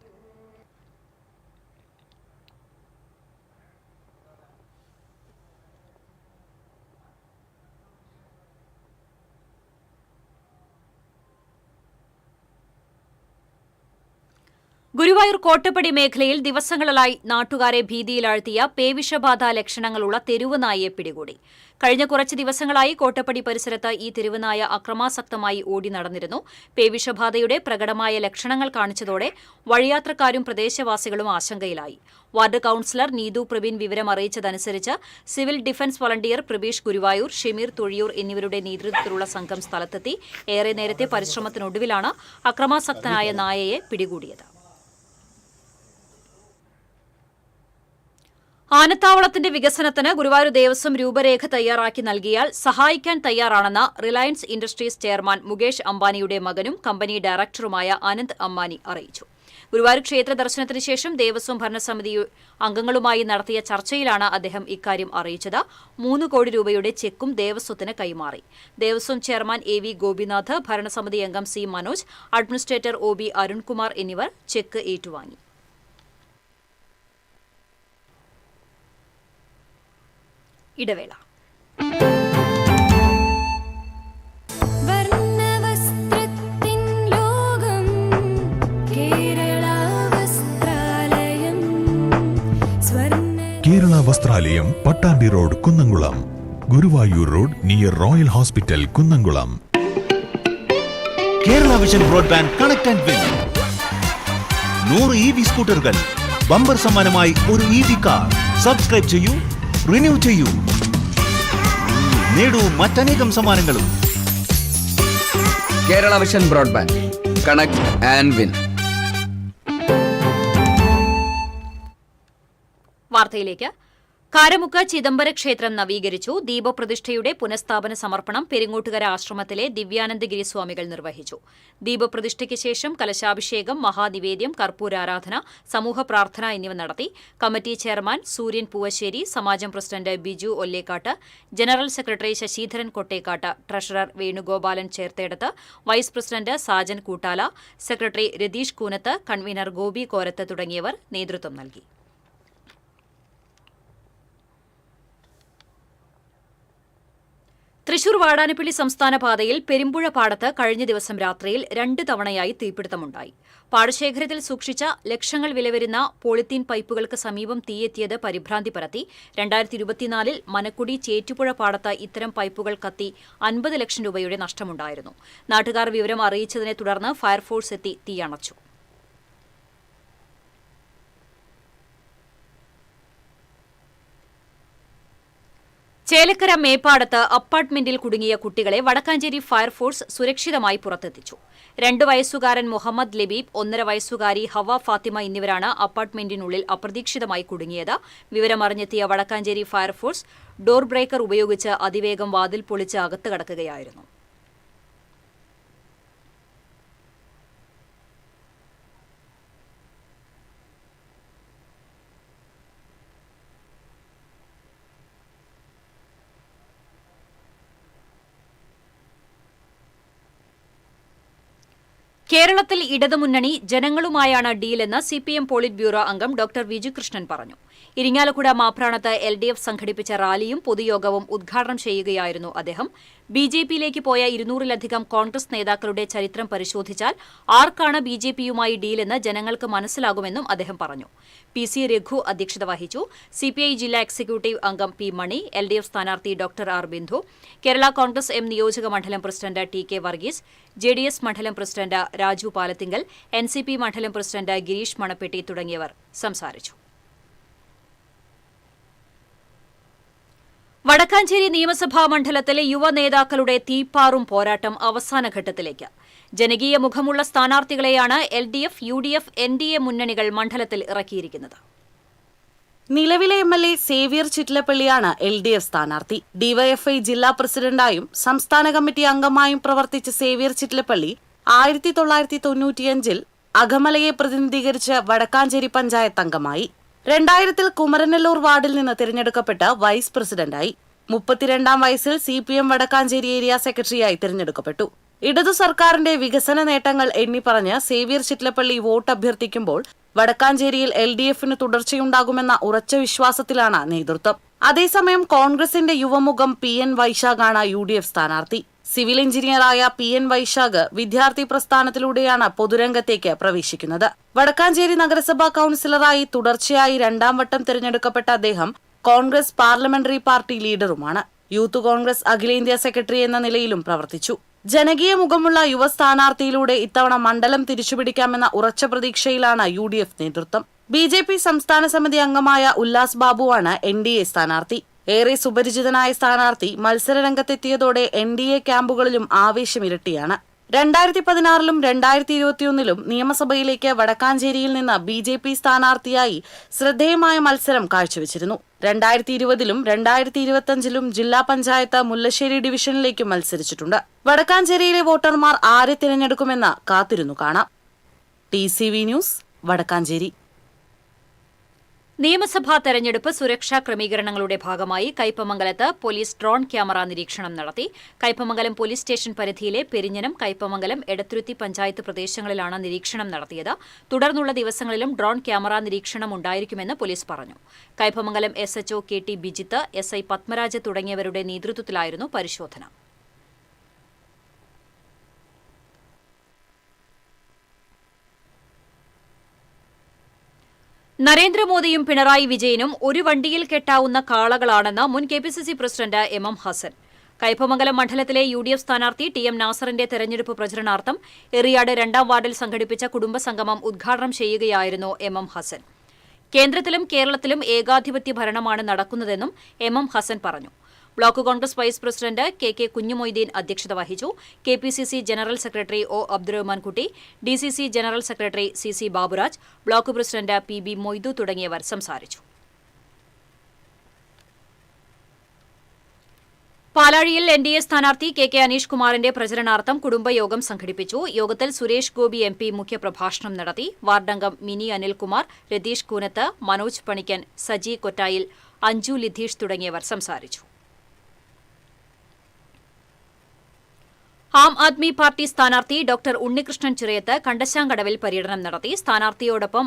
ഗുരുവായൂർ കോട്ടപ്പടി മേഖലയിൽ ദിവസങ്ങളായി നാട്ടുകാരെ ഭീതിയിലാഴ്ത്തിയ പേവിഷബാധ ലക്ഷണങ്ങളുള്ള തെരുവുനായയെ പിടികൂടി. കഴിഞ്ഞ കുറച്ച് ദിവസങ്ങളായി കോട്ടപ്പടി പരിസരത്ത് ഈ തെരുവുനായ അക്രമാസക്തമായി ഓടി നടന്നിരുന്നു. പേവിഷബാധയുടെ പ്രകടമായ ലക്ഷണങ്ങൾ കാണിച്ചതോടെ വഴിയാത്രക്കാരും പ്രദേശവാസികളും ആശങ്കയിലായി. വാർഡ് കൌൺസിലർ നീതു പ്രവീൺ വിവരം അറിയിച്ചതനുസരിച്ച് civil defence volunteer Prabeesh Guruvayur, Shemeer Thozhiyur എന്നിവരുടെ നേതൃത്വത്തിലുള്ള സംഘം സ്ഥലത്തെത്തി. ഏറെ നേരത്തെ പരിശ്രമത്തിനൊടുവിലാണ് അക്രമാസക്തനായ നായയെ പിടികൂടിയത്. ആനത്താവളത്തിന്റെ വികസനത്തിന് ഗുരുവായൂർ ദേവസ്വം രൂപരേഖ തയ്യാറാക്കി നൽകിയാൽ സഹായിക്കാൻ തയ്യാറാണെന്ന് റിലയൻസ് ഇൻഡസ്ട്രീസ് ചെയർമാൻ മുകേഷ് അംബാനിയുടെ മകനും കമ്പനി ഡയറക്ടറുമായ അനന്ത് അംബാനി അറിയിച്ചു. ഗുരുവായൂർ ക്ഷേത്ര ദർശനത്തിന് ശേഷം ദേവസ്വം ഭരണസമിതി അംഗങ്ങളുമായി നടത്തിയ ചർച്ചയിലാണ് അദ്ദേഹം ഇക്കാര്യം അറിയിച്ചത്. 3 കോടി രൂപയുടെ ചെക്കും ദേവസ്വത്തിന് കൈമാറി. ദേവസ്വം ചെയർമാൻ AV ഗോപിനാഥ്, ഭരണസമിതി അംഗം C Manoj, administrator OB Arunkumar എന്നിവർ ചെക്ക് ഏറ്റുവാങ്ങി. ഇടവേള. Kerala Vasthralayam, Pattambi road, Kunnamkulam. Guruvayur road near royal hospital, Kunnamkulam. Kerala vision broadband connect and win. 100 EV സ്കൂട്ടറുകൾ, ബമ്പർ സമ്മാനമായി ഒരു EV കാർ. സബ്സ്ക്രൈബ് ചെയ്യൂ, റിന്യൂ ചെയ്യൂ, നേടൂ മറ്റനേകം സമ്മാനങ്ങളും. Kerala vision broadband connect and win. വാർത്തയിലേക്ക്. കാരമുക്ക് ചിദംബര ക്ഷേത്രം നവീകരിച്ചു. ദീപപ്രതിഷ്ഠയുടെ പുനഃസ്ഥാപന സമർപ്പണം പെരിങ്ങോട്ടുകര ആശ്രമത്തിലെ ദിവ്യാനന്ദഗിരി സ്വാമികൾ നിർവഹിച്ചു. ദീപപ്രതിഷ്ഠയ്ക്ക് ശേഷം കലശാഭിഷേകം, മഹാനിവേദ്യം, കർപ്പൂരാരാധന, സമൂഹ പ്രാർത്ഥന എന്നിവ നടത്തി. കമ്മിറ്റി ചെയർമാൻ സൂര്യൻ പൂവശ്ശേരി, സമാജം president Biju Ollekkattu, general secretary Sasidharan Kottekkattu, treasurer Venugopalan Cherthedathu, vice president Sajan Koottala, secretary Ratheesh Koonathu, convener Gopi Korathu തുടങ്ങിയവർ നേതൃത്വം നൽകി. തൃശൂർ വാടാനപ്പള്ളി സംസ്ഥാന പാതയിൽ പെരുമ്പുഴ പാടത്ത് കഴിഞ്ഞ ദിവസം രാത്രിയിൽ 2 തവണയായി തീപിടുത്തമുണ്ടായി. പാടശേഖരത്തിൽ സൂക്ഷിച്ച ലക്ഷങ്ങൾ വില വരുന്ന പോളിത്തീൻ പൈപ്പുകൾക്ക് സമീപം തീയെത്തിയത് പരിഭ്രാന്തി പരത്തി. 2024 മനക്കുടി ചേറ്റുപുഴ പാടത്ത് ഇത്തരം പൈപ്പുകൾ കത്തി 50 ലക്ഷം രൂപയുടെ നഷ്ടമുണ്ടായിരുന്നു. നാട്ടുകാർ വിവരം അറിയിച്ചതിനെ തുടർന്ന് ഫയർഫോഴ്സ് എത്തി തീയണച്ചു. ചേലക്കര മേപ്പാടത്ത് അപ്പാർട്ട്മെന്റിൽ കുടുങ്ങിയ കുട്ടികളെ വടക്കാഞ്ചേരി ഫയർഫോഴ്സ് സുരക്ഷിതമായി പുറത്തെത്തിച്ചു. 2 വയസ്സുകാരൻ മുഹമ്മദ് ലബീബ്, 1.5 വയസ്സുകാരി ഹവ ഫാത്തിമ എന്നിവരാണ് അപ്പാർട്ട്മെന്റിനുള്ളിൽ അപ്രതീക്ഷിതമായി കുടുങ്ങിയത്. വിവരമറിഞ്ഞെത്തിയ വടക്കാഞ്ചേരി ഫയർഫോഴ്സ് ഡോർ ബ്രേക്കർ ഉപയോഗിച്ച് അതിവേഗം വാതിൽ പൊളിച്ച് അകത്ത് കടക്കുകയായിരുന്നു. കേരളത്തിൽ ഇടതുമുന്നണി ജനങ്ങളുമായാണ് ഡീലെന്ന് CPM പോളിറ്റ് ബ്യൂറോ അംഗം ഡോക്ടർ വിജുകൃഷ്ണൻ പറഞ്ഞു. ഇരിങ്ങാലക്കുട മാപ്രാണത്ത് LDF സംഘടിപ്പിച്ച റാലിയും പൊതുയോഗവും ഉദ്ഘാടനം ചെയ്യുകയായിരുന്നു അദ്ദേഹം. BJPയിലേക്ക് പോയ 200-ലധികം കോൺഗ്രസ് നേതാക്കളുടെ ചരിത്രം പരിശോധിച്ചാൽ ആർക്കാണ് BJPയുമായി ഡീലെന്ന് ജനങ്ങൾക്ക് മനസ്സിലാകുമെന്നും അദ്ദേഹം പറഞ്ഞു. PC രഘു അധ്യക്ഷത വഹിച്ചു. CPI ജില്ലാ എക്സിക്യൂട്ടീവ് അംഗം P മണി, LDF സ്ഥാനാർത്ഥി doctor R Bindu, Kerala Congress M നിയോജക മണ്ഡലം പ്രസിഡന്റ് TK വർഗീസ്, JDS മണ്ഡലം പ്രസിഡന്റ് രാജു പാലത്തിങ്കൽ, NCP മണ്ഡലം പ്രസിഡന്റ് ഗിരീഷ് മണപ്പെട്ടി തുടങ്ങിയവർ സംസാരിച്ചു. വടക്കാഞ്ചേരി നിയമസഭാ മണ്ഡലത്തിലെ യുവ നേതാക്കളുടെ തീപ്പാറും പോരാട്ടം അവസാനഘട്ടത്തിലേക്ക്. ജനകീയ മുഖമുള്ള സ്ഥാനാർത്ഥികളെയാണ് LDF, UDF, NDA മുന്നണികൾ മണ്ഡലത്തിൽ ഇറക്കിയിരിക്കുന്നത്. നിലവിലെ MLA സേവ്യർ ചിറ്റ്ലപ്പള്ളിയാണ് LDF സ്ഥാനാർത്ഥി. DYFI ജില്ലാ പ്രസിഡന്റായും സംസ്ഥാന കമ്മിറ്റി അംഗമായും പ്രവർത്തിച്ച സേവ്യർ ചിറ്റ്ലപ്പള്ളി 1995-ൽ അകമലയെ പ്രതിനിധീകരിച്ച് വടക്കാഞ്ചേരി പഞ്ചായത്ത് അംഗമായി. 2000-ൽ കുമരനെല്ലൂർ വാർഡിൽ നിന്ന് തിരഞ്ഞെടുക്കപ്പെട്ട വൈസ് പ്രസിഡന്റായി. 32-ാം വയസ്സിൽ CPM വടക്കാഞ്ചേരി ഏരിയ സെക്രട്ടറിയായി തിരഞ്ഞെടുക്കപ്പെട്ടു. ഇടതു സർക്കാരിന്റെ വികസന നേട്ടങ്ങൾ എണ്ണിപ്പറഞ്ഞ് സേവ്യർ ചിറ്റ്ലപ്പള്ളി വോട്ട് അഭ്യർത്ഥിക്കുമ്പോൾ വടക്കാഞ്ചേരിയിൽ LDFന് തുടർച്ചയുണ്ടാകുമെന്ന ഉറച്ച വിശ്വാസത്തിലാണ് നേതൃത്വം. അതേസമയം കോൺഗ്രസിന്റെ യുവമുഖം PN വൈശാഖാണ് UDF സ്ഥാനാർത്ഥി. സിവിൽ എഞ്ചിനീയറായ PN വൈശാഖ് വിദ്യാർത്ഥി പ്രസ്ഥാനത്തിലൂടെയാണ് പൊതുരംഗത്തേക്ക് പ്രവേശിക്കുന്നത്. വടക്കാഞ്ചേരി നഗരസഭാ കൌൺസിലറായി തുടർച്ചയായി 2ാം വട്ടം തിരഞ്ഞെടുക്കപ്പെട്ട അദ്ദേഹം കോൺഗ്രസ് പാർലമെന്ററി പാർട്ടി ലീഡറുമാണ്. യൂത്ത് കോൺഗ്രസ് അഖിലേന്ത്യാ സെക്രട്ടറി എന്ന നിലയിലും പ്രവർത്തിച്ചു. ജനകീയ മുഖമുള്ള യുവ സ്ഥാനാർത്ഥിയിലൂടെ ഇത്തവണ മണ്ഡലം തിരിച്ചുപിടിക്കാമെന്ന ഉറച്ച പ്രതീക്ഷയിലാണ് UDF നേതൃത്വം. BJP സംസ്ഥാന സമിതി അംഗമായ ഉല്ലാസ് ബാബുവാണ് NDA സ്ഥാനാർത്ഥി. ഏറെ സുപരിചിതനായ സ്ഥാനാർത്ഥി മത്സരരംഗത്തെത്തിയതോടെ NDA ക്യാമ്പുകളിലും ആവേശമിരട്ടിയാണ്. 2016-ലും 2021-ലും നിയമസഭയിലേക്ക് വടക്കാഞ്ചേരിയിൽ നിന്ന് BJP സ്ഥാനാർത്ഥിയായി ശ്രദ്ധേയമായ മത്സരം കാഴ്ചവെച്ചിരുന്നു. 2020-ലും 2025-ലും ജില്ലാ പഞ്ചായത്ത് മുല്ലശ്ശേരി ഡിവിഷനിലേക്കും മത്സരിച്ചിട്ടുണ്ട്. വടക്കാഞ്ചേരിയിലെ വോട്ടർമാർ ആരെ തിരഞ്ഞെടുക്കുമെന്ന് കാത്തിരുന്നു കാണാം. TCV news, Vadakkanchery. നിയമസഭാ തെരഞ്ഞെടുപ്പ് സുരക്ഷാ ക്രമീകരണങ്ങളുടെ ഭാഗമായി കയ്പമംഗലത്ത് പോലീസ് ഡ്രോൺ ക്യാമറ നിരീക്ഷണം നടത്തി. കയ്പമംഗലം പോലീസ് സ്റ്റേഷൻ പരിധിയിലെ പെരിഞ്ഞനം, കയ്പമംഗലം, എടത്തുരുത്തി പഞ്ചായത്ത് പ്രദേശങ്ങളിലാണ് നിരീക്ഷണം നടത്തിയത്. തുടർന്നുള്ള ദിവസങ്ങളിലും ഡ്രോൺ ക്യാമറ നിരീക്ഷണം ഉണ്ടായിരിക്കുമെന്ന് പോലീസ് പറഞ്ഞു. Kaipamangalam SHO KT Bijith, SI Padmaraj തുടങ്ങിയവരുടെ നേതൃത്വത്തിലായിരുന്നു പരിശോധന. നരേന്ദ്രമോദിയും പിണറായി വിജയനും ഒരു വണ്ടിയിൽ കെട്ടാവുന്ന കാളകളാണെന്ന് മുൻ KPCC president MM Hassan. Kaipamangalam മണ്ഡലത്തിലെ UDF സ്ഥാനാർത്ഥി TM നാസറിന്റെ തെരഞ്ഞെടുപ്പ് പ്രചരണാർത്ഥം എറിയാട് 2ാം വാർഡിൽ സംഘടിപ്പിച്ച കുടുംബസംഗമം ഉദ്ഘാടനം ചെയ്യുകയായിരുന്നു MM ഹസൻ. കേന്ദ്രത്തിലും കേരളത്തിലും ഏകാധിപത്യ ഭരണമാണ് നടക്കുന്നതെന്നും MM ഹസൻ പറഞ്ഞു. Block Congress vice president KK Kunhumoideen അധ്യക്ഷത വഹിച്ചു. KPCC general secretary O Abdurahmankutty, DCC general secretary CC Baburaj, block president PB Moidu തുടങ്ങിയവർ സംസാരിച്ചു. പാലാഴിയിൽ NDA സ്ഥാനാർത്ഥി KK അനീഷ് കുമാറിന്റെ പ്രചരണാർത്ഥം കുടുംബയോഗം സംഘടിപ്പിച്ചു. യോഗത്തിൽ സുരേഷ് ഗോപി MP മുഖ്യപ്രഭാഷണം നടത്തി. വാർഡംഗം മിനി അനിൽകുമാർ, രതീഷ് കൂനത്ത്, മനോജ് പണിക്കൻ, സജി കൊറ്റായിൽ, അഞ്ജു ലിധീഷ് തുടങ്ങിയവർ സംസാരിച്ചു. ആം ആദ്മി പാർട്ടി സ്ഥാനാർത്ഥി ഡോക്ടർ ഉണ്ണികൃഷ്ണൻ ചിറയത്ത് കണ്ടശാങ്കടവിൽ പര്യടനം നടത്തി. സ്ഥാനാർത്ഥിയോടൊപ്പം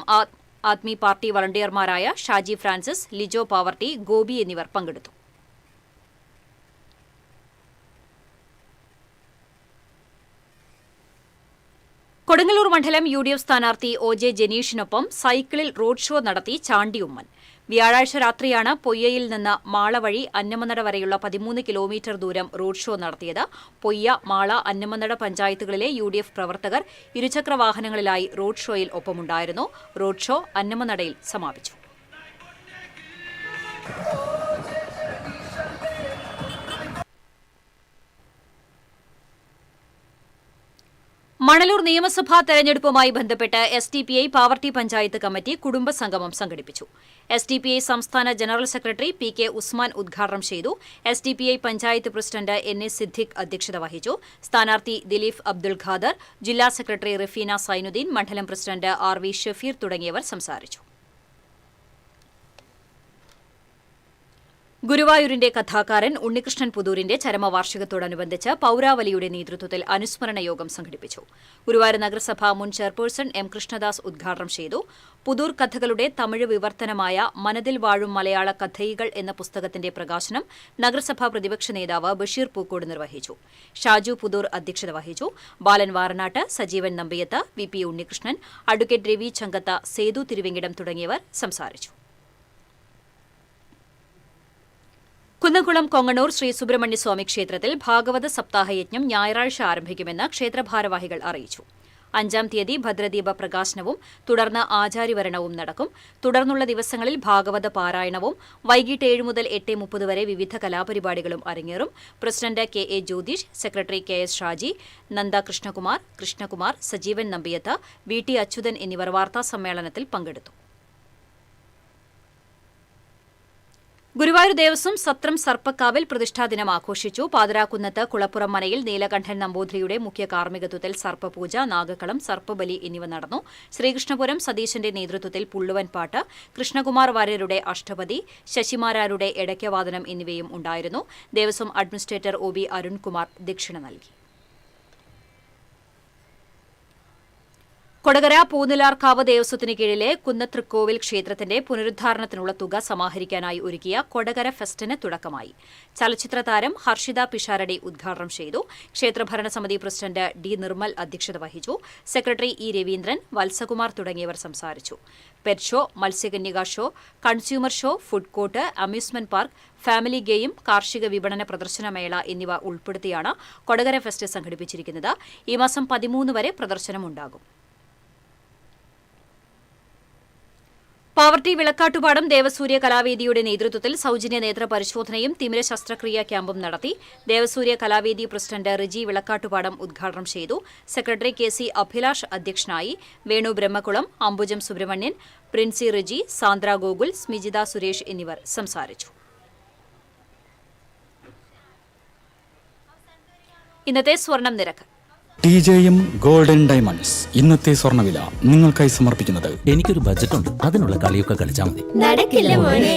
ആദ്മി പാർട്ടി വളണ്ടിയർമാരായ ഷാജി ഫ്രാൻസിസ്, ലിജോ പാവർട്ടി, ഗോപി എന്നിവർ പങ്കെടുത്തു. കൊടുങ്ങല്ലൂർ മണ്ഡലം UDF സ്ഥാനാർത്ഥി OJ ജനീഷിനൊപ്പം സൈക്കിളിൽ റോഡ് ഷോ നടത്തി ചാണ്ടി ഉമ്മൻ. വ്യാഴാഴ്ച രാത്രിയാണ് പൊയ്യയിൽ നിന്ന് മാള വഴി അന്നമനട വരെയുള്ള 13 കിലോമീറ്റർ ദൂരം റോഡ് ഷോ നടത്തിയത്. പൊയ്യ, മാള, അന്നമനട പഞ്ചായത്തുകളിലെ UDF പ്രവർത്തകർ ഇരുചക്ര വാഹനങ്ങളിലായി റോഡ് ഷോയിൽ ഒപ്പമുണ്ടായിരുന്നു. റോഡ് ഷോ അന്നമനടയിൽ സമാപിച്ചു. മണലൂർ നിയമസഭാ തെരഞ്ഞെടുപ്പുമായി ബന്ധപ്പെട്ട് SDPI പാവർട്ടി പഞ്ചായത്ത് കമ്മിറ്റി കുടുംബസംഗമം സംഘടിപ്പിച്ചു. SDPI സംസ്ഥാന ജനറൽ സെക്രട്ടറി PK ഉസ്മാൻ ഉദ്ഘാടനം ചെയ്തു. SDPI panchayat president NA Siddique അധ്യക്ഷത വഹിച്ചു. സ്ഥാനാർത്ഥി ദിലീഫ് അബ്ദുൽ ഖാദർ, ജില്ലാ സെക്രട്ടറി റഫീന സൈനുദ്ദീൻ, മണ്ഡലം പ്രസിഡന്റ് RV ഷഫീർ തുടങ്ങിയവർ സംസാരിച്ചു. ഗുരുവായൂരിന്റെ കഥാകാരൻ ഉണ്ണികൃഷ്ണൻ പുതൂരിന്റെ ചരമവാർഷികത്തോടനുബന്ധിച്ച് പൌരാവലിയുടെ നേതൃത്വത്തിൽ അനുസ്മരണ യോഗം സംഘടിപ്പിച്ചു. ഗുരുവായൂർ നഗരസഭ മുൻ ചെയർപേഴ്സൺ M കൃഷ്ണദാസ് ഉദ്ഘാടനം ചെയ്തു. പുതൂർ കഥകളുടെ തമിഴ് വിവർത്തനമായ മനതിൽ വാഴും മലയാള കഥയികൾ എന്ന പുസ്തകത്തിന്റെ പ്രകാശനം നഗരസഭാ പ്രതിപക്ഷ നേതാവ് ബഷീർ പൂക്കോട് നിർവഹിച്ചു. ഷാജു പുതൂർ അധ്യക്ഷത വഹിച്ചു. ബാലൻ വാറനാട്ട്, സജീവൻ നമ്പിയത്ത്, VP ഉണ്ണികൃഷ്ണൻ, അഡ്വക്കേറ്റ് രവി ചങ്കത്ത, സേതു തിരുവെങ്കിടം തുടങ്ങിയവർ സംസാരിച്ചു. കുന്നംകുളം കൊങ്ങണൂർ ശ്രീ സുബ്രഹ്മണ്യസ്വാമി ക്ഷേത്രത്തിൽ ഭാഗവത സപ്താഹയജ്ഞം ഞായറാഴ്ച ആരംഭിക്കുമെന്ന് ക്ഷേത്രഭാരവാഹികൾ അറിയിച്ചു. 5-ാം തീയതി ഭദ്രദീപ പ്രകാശനവും തുടർന്ന് ആചാര്യവരണവും നടക്കും. തുടർന്നുള്ള ദിവസങ്ങളിൽ ഭാഗവത പാരായണവും വൈകിട്ട് 7 മുതൽ 8:30 വരെ വിവിധ കലാപരിപാടികളും അരങ്ങേറും. President KA Jyothish, secretary KS Shaji, Nanda Krishnakumar, Sajeevan Nambiyath, VT Achuthan എന്നിവർ വാർത്താസമ്മേളനത്തിൽ പങ്കെടുത്തു. ഗുരുവായൂർ ദേവസ്വം സത്രം സർപ്പക്കാവിൽ പ്രതിഷ്ഠാദിനം ആഘോഷിച്ചു. പാതിരാക്കുന്നത്ത് കുളപ്പുറം മനയിൽ നീലകണ്ഠൻ നമ്പൂതിരിയുടെ മുഖ്യ കാർമ്മികത്വത്തിൽ സർപ്പപൂജ, നാഗക്കളം, സർപ്പബലി എന്നിവ നടന്നു. ശ്രീകൃഷ്ണപുരം സതീശന്റെ നേതൃത്വത്തിൽ പുള്ളുവൻ പാട്ട്, കൃഷ്ണകുമാർ വാര്യരുടെ അഷ്ടപതി, ശശിമാരാരുടെ എടയ്ക്കവാദനം എന്നിവയും ഉണ്ടായിരുന്നു. ദേവസ്വം അഡ്മിനിസ്ട്രേറ്റർ OB അരുൺകുമാർ ദക്ഷിണ നൽകി. കൊടകര പൂനിലാർക്കാവ് ദേവസ്വത്തിന് കീഴിലെ കുന്നത്തൃക്കോവിൽ ക്ഷേത്രത്തിന്റെ പുനരുദ്ധാരണത്തിനുള്ള തുക സമാഹരിക്കാനായി ഒരുക്കിയ കൊടകര ഫെസ്റ്റിന് തുടക്കമായി. ചലച്ചിത്ര താരം ഹർഷിത പിഷാരടി ഉദ്ഘാടനം ചെയ്തു. ക്ഷേത്രഭരണസമിതി പ്രസിഡന്റ് D നിർമ്മൽ അധ്യക്ഷത വഹിച്ചു. സെക്രട്ടറി E രവീന്ദ്രൻ, വത്സകുമാർ തുടങ്ങിയവർ സംസാരിച്ചു. പെറ്റ് ഷോ, മത്സ്യകന്യക show, consumer show, food court, amusement park, family game, കാർഷിക വിപണന പ്രദർശനമേള എന്നിവ ഉൾപ്പെടുത്തിയാണ് കൊടകര ഫെസ്റ്റ് സംഘടിപ്പിച്ചിരിക്കുന്നത്. ഈ മാസം 13 വരെ പ്രദർശനമുണ്ടാകും. പാവർട്ടി വിളക്കാട്ടുപാടം ദേവസൂര്യ കലാവേദിയുടെ നേതൃത്വത്തിൽ സൌജന്യ നേത്ര പരിശോധനയും തിമിര ശസ്ത്രക്രിയാ ക്യാമ്പും നടത്തി. ദേവസൂര്യ കലാവേദി പ്രസിഡന്റ് റിജി വിളക്കാട്ടുപാടം ഉദ്ഘാടനം ചെയ്തു. സെക്രട്ടറി KC അഭിലാഷ് അധ്യക്ഷനായി. വേണു ബ്രഹ്മകുളം, അംബുജം സുബ്രഹ്മണ്യൻ, പ്രിൻസി റിജി, സാന്ദ്ര ഗോകുൽ, സ്മിജിത സുരേഷ് എന്നിവർ സംസാരിച്ചു. ഇന്നത്തെ സ്വർണം നിരക്ക്. TJM ഗോൾഡൻ ഡയമണ്ട്സ് ഇന്നത്തെ സ്വർണ്ണവില നിങ്ങൾക്കായി സമർപ്പിക്കുന്നത് എനിക്കൊരു ബജറ്റ് ഉണ്ട്, അതിനുള്ള കളിയൊക്കെ കളിച്ചാൽ മതി. നടക്കില്ല മോനെ.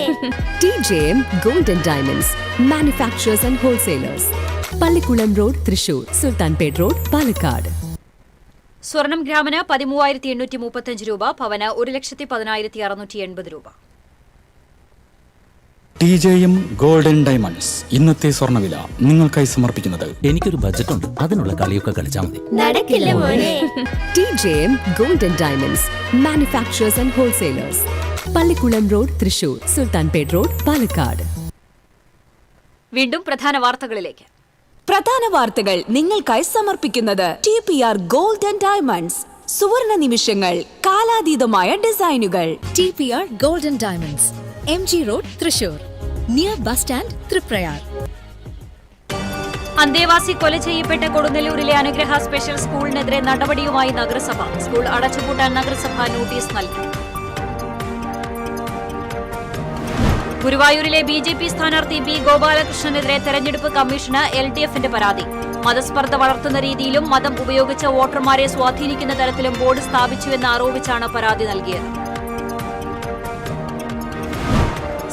TJM golden diamonds manufacturers and wholesalers, Pallikulam road, Thrissur, Sultanpet road, Palakkad. സ്വർണം ഗ്രാമിന് 13,835 രൂപ, പവന് 1,10,680 രൂപ. TJM ഗോൾഡൻ ഡയമണ്ട്സ് ഇന്നത്തെ സ്വർണ്ണവില നിങ്ങൾക്കായി സമർപ്പിക്കുന്നത് എനിക്കൊരു ബജറ്റ് ഉണ്ട്, അതിനുള്ള കളിയൊക്കെ കളിച്ചാൽ മതി. നടക്കില്ല മോനെ. TJM golden diamonds manufacturers and wholesalers, Pallikulam road, Thrissur, Sultanpet road, Palakkad. വീണ്ടും പ്രധാന വാർത്തകളിലേക്ക്. പ്രധാന വാർത്തകൾ നിങ്ങൾക്കായി സമർപ്പിക്കുന്നത് TPR ഗോൾഡൻ ഡയമണ്ട്സ്. സുവർണ നിമിഷങ്ങൾ, കാലാതീതമായ ഡിസൈനുകൾ. TPR golden diamonds, MG road, Thrissur, near bus stand, Triprayar. അന്തേവാസി കൊല ചെയ്യപ്പെട്ട കൊടുങ്ങല്ലൂരിലെ അനുഗ്രഹ സ്പെഷ്യൽ സ്കൂളിനെതിരെ നടപടിയുമായി നഗരസഭ. സ്കൂൾ അടച്ചുപൂട്ടാൻ നഗരസഭ നോട്ടീസ് നൽകി. ഗുരുവായൂരിലെ BJP സ്ഥാനാർത്ഥി B ഗോപാലകൃഷ്ണനെതിരെ തെരഞ്ഞെടുപ്പ് കമ്മീഷന് LDFന്റെ പരാതി. മതസ്പർദ്ധ വളർത്തുന്ന രീതിയിലും മതം ഉപയോഗിച്ച വോട്ടർമാരെ സ്വാധീനിക്കുന്ന തരത്തിലും ബോർഡ് സ്ഥാപിച്ചുവെന്ന് ആരോപിച്ചാണ് പരാതി നൽകിയത്.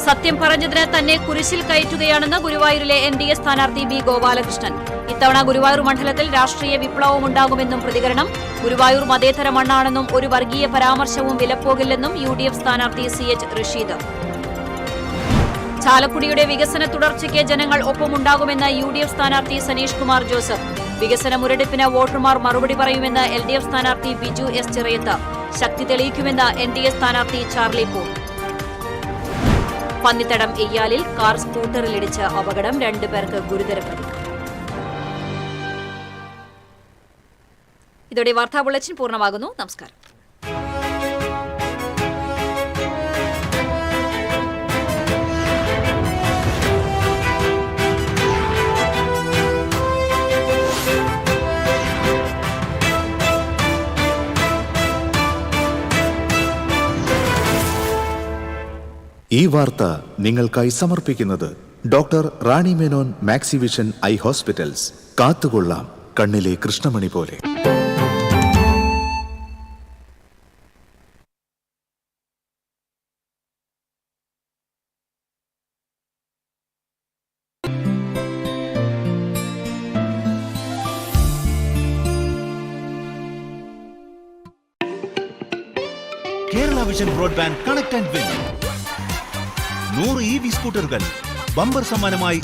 സത്യം പറഞ്ഞതിന് തന്നെ കുരിശിൽ കയറ്റുകയാണെന്ന് ഗുരുവായൂരിലെ NDA സ്ഥാനാർത്ഥി B ഗോപാലകൃഷ്ണൻ. ഇത്തവണ ഗുരുവായൂർ മണ്ഡലത്തിൽ രാഷ്ട്രീയ വിപ്ലവമുണ്ടാകുമെന്നും പ്രതികരണം. ഗുരുവായൂർ മതേതര മണ്ണാണെന്നും ഒരു വർഗീയ പരാമർശവും വിലപ്പോകില്ലെന്നും UDF സ്ഥാനാർത്ഥി CH റഷീദ്. ചാലക്കുടിയുടെ വികസന തുടർച്ചയ്ക്ക് ജനങ്ങൾ ഒപ്പമുണ്ടാകുമെന്ന് UDF സ്ഥാനാർത്ഥി സനീഷ് കുമാർ ജോസഫ്. വികസന മുരടിപ്പിന് വോട്ടർമാർ മറുപടി പറയുമെന്ന് LDF സ്ഥാനാർത്ഥി ബിജു S ചിറയത്ത്. ശക്തി തെളിയിക്കുമെന്ന് NDA സ്ഥാനാർത്ഥി ചാർലി പോൾ. പന്നിത്തടം എയ്യാലിൽ കാർ സ്കൂട്ടറിലിടിച്ച് അപകടം, 2 പേർക്ക് ഗുരുതര പരിക്ക്. ഇതോടെ വാർത്താ ബുള്ളറ്റിൻ പൂർണ്ണമാകുന്നു. നമസ്കാരം. ഈ വാർത്ത നിങ്ങൾക്കായി സമർപ്പിക്കുന്നത് doctor Rani Menon Maxivision eye hospitals. കാത്തുകൊള്ളാം കണ്ണിലെ കൃഷ്ണമണി പോലെ. Kerala vision broadband connect and win 100 EV സ്കൂട്ടറുകൾ, ബമ്പർ സമ്മാനമായി